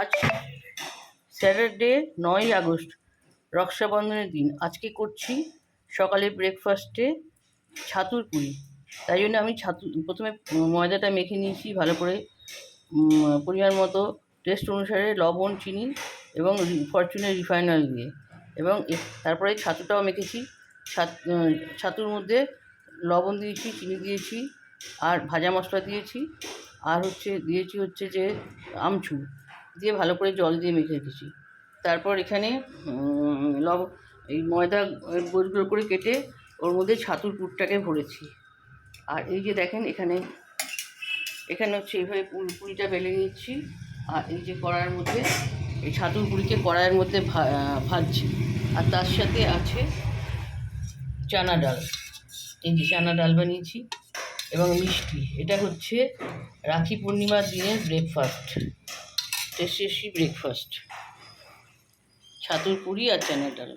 আজ Saturday 9ই August, রক্ষাবন্ধনের দিন। আজকে করছি সকালে ব্রেকফাস্টে ছাতুর পুরি। তাই জন্য আমি প্রথমে ময়দাটা মেখে নিয়েছি ভালো করে, পরিমাণ মতো টেস্ট অনুসারে লবণ, চিনি এবং ফরচুনের রিফাইন অয়েল দিয়ে, এবং তারপরে ছাতুটাও মেখেছি। ছাতুর মধ্যে লবণ দিয়েছি, চিনি দিয়েছি, আর ভাজা মশলা দিয়েছি, আর দিয়েছি যে আমচুর দিয়ে ভালো করে জল দিয়ে মেখে রেখেছি। তারপর এখানে এই ময়দা গোল গোল করে কেটে ওর মধ্যে ছাতুর পুরটাকে ভরেছি। আর এই যে দেখেন, এখানে এইভাবে পুরিটা বেলে নিচ্ছি। আর এই যে কড়াইয়ের মধ্যে এই ছাতুর পুরিকে কড়াইয়ের মধ্যে ভাজছি। আর তার সাথে আছে চানা ডাল। এই যে চানা ডাল বানিয়েছি এবং মিষ্টি। এটা হচ্ছে রাখি পূর্ণিমার দিনের ব্রেকফাস্ট, টেস্টি ব্রেকফাস্ট, ছাতুর পুরি আর চানা ডাল।